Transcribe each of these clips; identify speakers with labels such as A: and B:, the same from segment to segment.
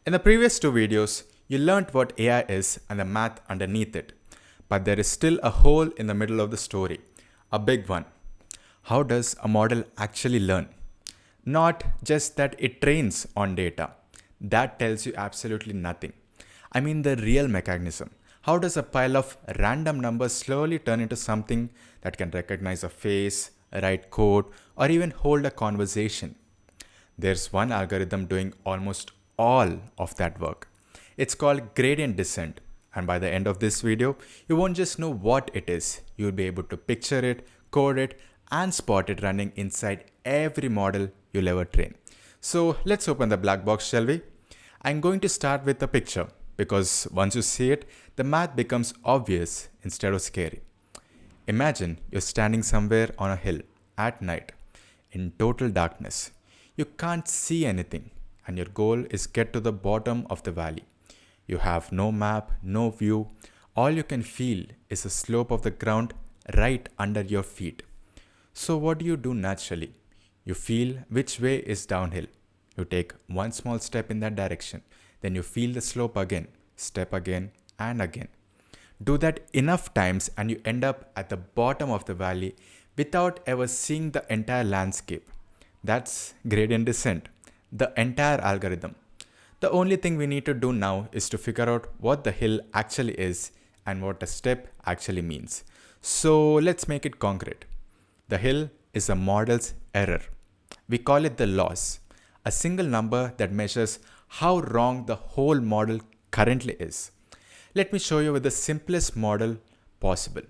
A: In the previous two videos, you learned what AI is and the math underneath it. But there is still a hole in the middle of the story, a big one. How does a model actually learn? Not just that it trains on data. That tells you absolutely nothing. I mean the real mechanism. How does a pile of random numbers slowly turn into something that can recognize a face, write code, or even hold a conversation? There's one algorithm doing almost all of that work. It's called gradient descent. And by the end of this video, you won't just know what it is, you'll be able to picture it, code it, and spot it running inside every model you'll ever train. So let's open the black box, shall we? I'm going to start with a picture because once you see it, the math becomes obvious instead of scary. Imagine you're standing somewhere on a hill at night in total darkness. You can't see anything and your goal is get to the bottom of the valley. You have no map, no view. All you can feel is the slope of the ground right under your feet. So what do you do naturally? You feel which way is downhill. You take one small step in that direction. Then you feel the slope again, step again and again. Do that enough times and you end up at the bottom of the valley without ever seeing the entire landscape. That's gradient descent, the entire algorithm. The only thing we need to do now is to figure out what the hill actually is and what a step actually means. So let's make it concrete. The hill is a model's error. We call it the loss, a single number that measures how wrong the whole model currently is. Let me show you with the simplest model possible.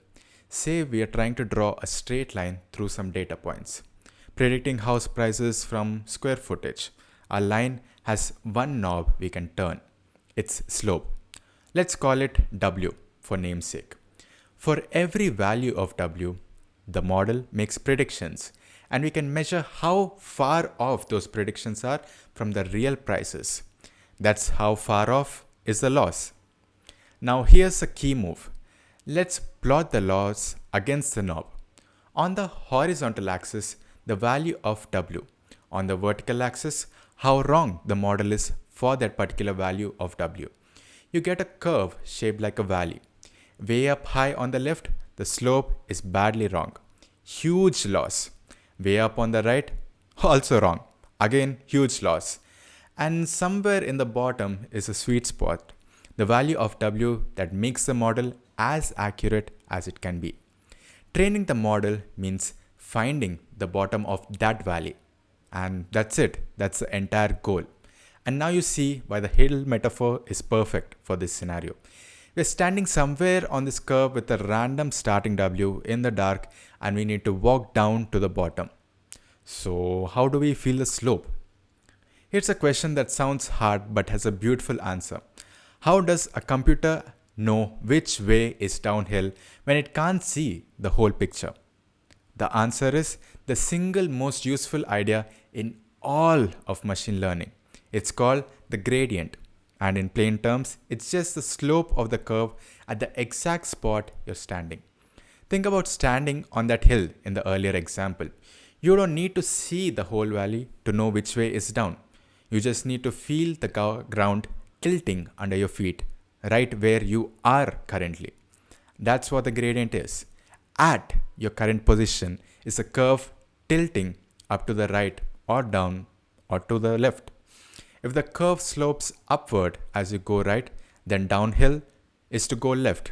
A: Say we are trying to draw a straight line through some data points, predicting house prices from square footage. Our line has one knob we can turn, its slope. Let's call it W for namesake. For every value of W, the model makes predictions and we can measure how far off those predictions are from the real prices. That's how far off is the loss. Now here's a key move. Let's plot the loss against the knob. On the horizontal axis, the value of W. On the vertical axis, how wrong the model is for that particular value of W. You get a curve shaped like a valley. Way up high on the left, the slope is badly wrong. Huge loss. Way up on the right, also wrong. Again, huge loss. And somewhere in the bottom is a sweet spot, the value of W that makes the model as accurate as it can be. Training the model means finding the bottom of that valley. And that's it. That's the entire goal. And now you see why the hill metaphor is perfect for this scenario. We're standing somewhere on this curve with a random starting W in the dark and we need to walk down to the bottom. So how do we feel the slope? Here's a question that sounds hard but has a beautiful answer. How does a computer know which way is downhill when it can't see the whole picture? The answer is the single most useful idea in all of machine learning. It's called the gradient. And in plain terms, it's just the slope of the curve at the exact spot you're standing. Think about standing on that hill in the earlier example. You don't need to see the whole valley to know which way is down. You just need to feel the ground tilting under your feet, right where you are currently. That's what the gradient is. At your current position is a curve tilting up to the right or down or to the left. If the curve slopes upward as you go right, then downhill is to go left.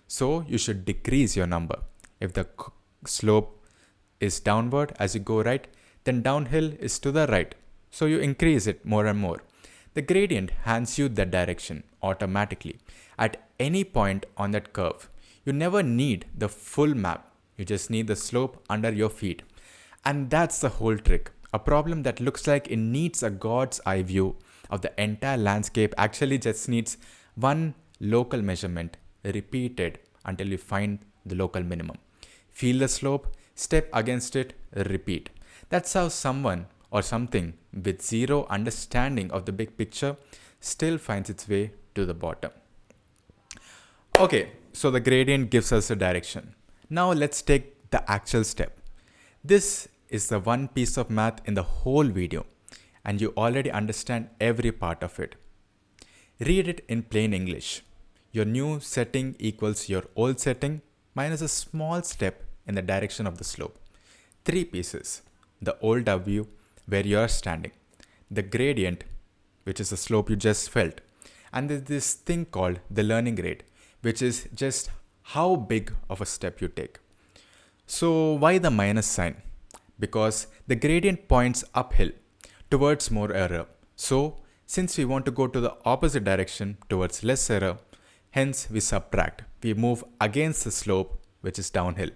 A: So you should decrease your number. If the slope is downward as you go right, then downhill is to the right. So you increase it more and more. The gradient hands you that direction automatically at any point on that curve. You never need the full map. You just need the slope under your feet. And that's the whole trick. A problem that looks like it needs a God's eye view of the entire landscape actually just needs one local measurement repeated until you find the local minimum. Feel the slope, step against it, repeat. That's how someone or something with zero understanding of the big picture still finds its way to the bottom. Okay, so the gradient gives us a direction. Now let's take the actual step. This is the one piece of math in the whole video and you already understand every part of it. Read it in plain English. Your new setting equals your old setting minus a small step in the direction of the slope. Three pieces: the old W, where you are standing, the gradient, which is the slope you just felt, and there's this thing called the learning rate, which is just how big of a step you take. So, why the minus sign? Because the gradient points uphill towards more error. So, since we want to go to the opposite direction towards less error, hence we subtract. We move against the slope, which is downhill.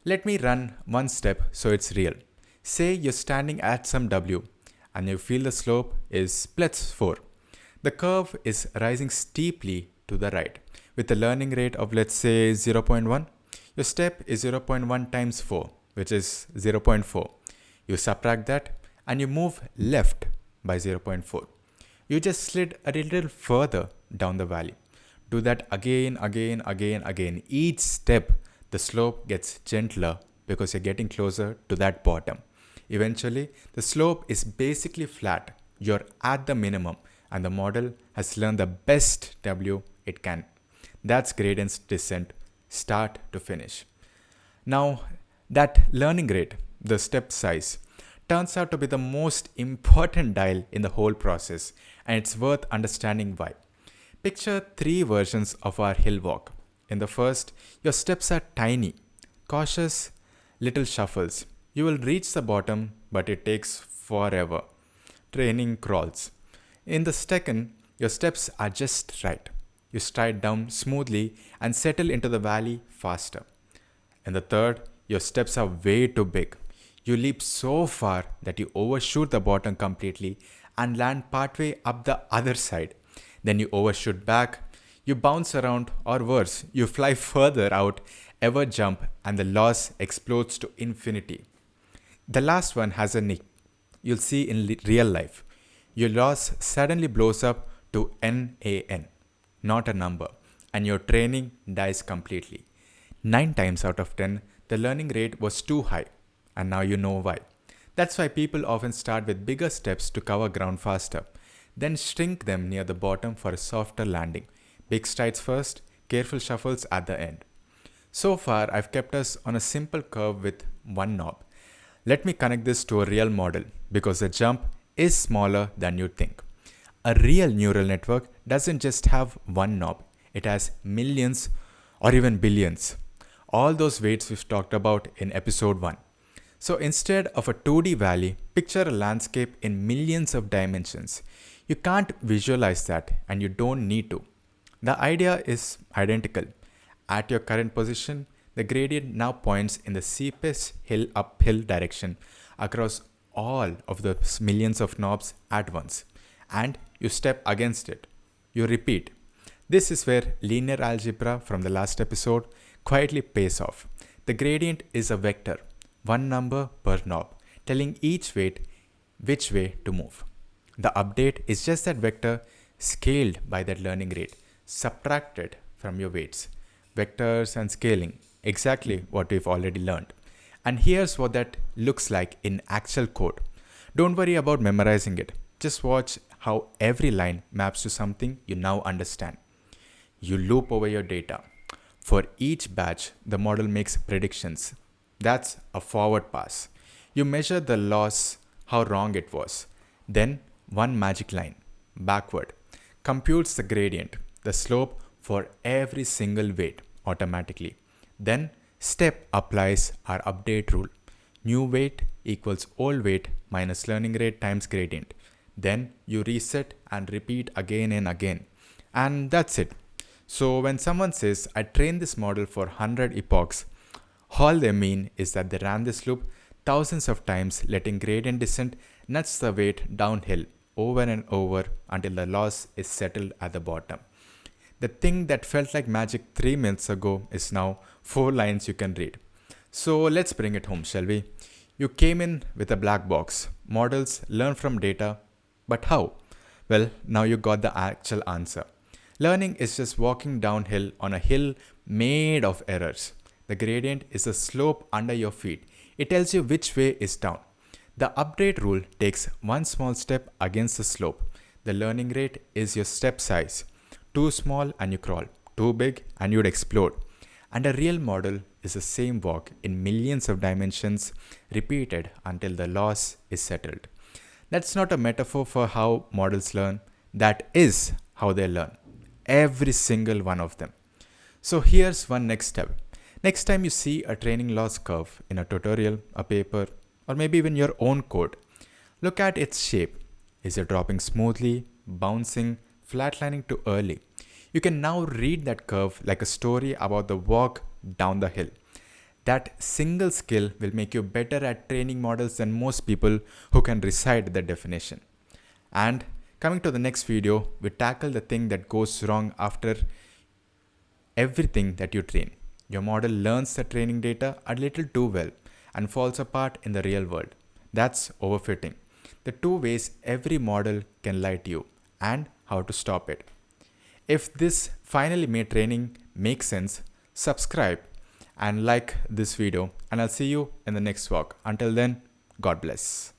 A: Let me run one step so it's real. Say you're standing at some W and you feel the slope is plus 4. The curve is rising steeply to the right with a learning rate of, let's say, 0.1. Your step is 0.1 times 4, which is 0.4. You subtract that and you move left by 0.4. You just slid a little further down the valley. Do that again. Each step, the slope gets gentler because you're getting closer to that bottom. Eventually, the slope is basically flat. You're at the minimum and the model has learned the best W it can. That's gradient descent, start to finish. Now, that learning rate, the step size, turns out to be the most important dial in the whole process, and it's worth understanding why. Picture three versions of our hill walk. In the first, your steps are tiny, cautious little shuffles. You will reach the bottom, but it takes forever. Training crawls. In the second, your steps are just right. You stride down smoothly and settle into the valley faster. In the third, your steps are way too big. You leap so far that you overshoot the bottom completely and land partway up the other side. Then you overshoot back, you bounce around, or worse, you fly further out, ever jump, and the loss explodes to infinity. The last one has a nick. You'll see in real life. Your loss suddenly blows up to NaN, not a number, and your training dies completely. 9 times out of 10, the learning rate was too high, and now you know why. That's why people often start with bigger steps to cover ground faster, then shrink them near the bottom for a softer landing. Big strides first, careful shuffles at the end. So far, I've kept us on a simple curve with one knob. Let me connect this to a real model because the jump is smaller than you'd think. A real neural network doesn't just have one knob, it has millions or even billions. All those weights we've talked about in episode 1. So instead of a 2D valley, picture a landscape in millions of dimensions. You can't visualize that and you don't need to. The idea is identical. At your current position, the gradient now points in the steepest uphill direction across all of the millions of knobs at once. And you step against it. You repeat. This is where linear algebra from the last episode quietly pays off. The gradient is a vector, one number per knob, telling each weight which way to move. The update is just that vector scaled by that learning rate, subtracted from your weights. Vectors and scaling, exactly what we've already learned. And here's what that looks like in actual code. Don't worry about memorizing it. Just watch how every line maps to something you now understand. You loop over your data. For each batch, the model makes predictions. That's a forward pass. You measure the loss, how wrong it was. Then one magic line, backward, computes the gradient, the slope for every single weight automatically. Then step applies our update rule. New weight equals old weight minus learning rate times gradient. Then you reset and repeat again and again. And that's it. So when someone says, I trained this model for 100 epochs, all they mean is that they ran this loop thousands of times, letting gradient descent nudge the weight downhill over and over until the loss is settled at the bottom. The thing that felt like magic 3 minutes ago is now 4 lines you can read. So let's bring it home, shall we? You came in with a black box. Models learn from data. But how? Well, now you got the actual answer. Learning is just walking downhill on a hill made of errors. The gradient is the slope under your feet. It tells you which way is down. The update rule takes one small step against the slope. The learning rate is your step size. Too small and you crawl. Too big and you'd explode. And a real model is the same walk in millions of dimensions repeated until the loss is settled. That's not a metaphor for how models learn. That is how they learn. Every single one of them. So here's one next step. Next time you see a training loss curve in a tutorial, a paper, or maybe even your own code, look at its shape. Is it dropping smoothly, bouncing, flatlining too early? You can now read that curve like a story about the walk down the hill. That single skill will make you better at training models than most people who can recite the definition. And coming to the next video, we tackle the thing that goes wrong after everything that you train. Your model learns the training data a little too well and falls apart in the real world. That's overfitting. The two ways every model can lie to you and how to stop it. If this finally made training make sense, subscribe and like this video, and I'll see you in the next walk. Until then, God bless.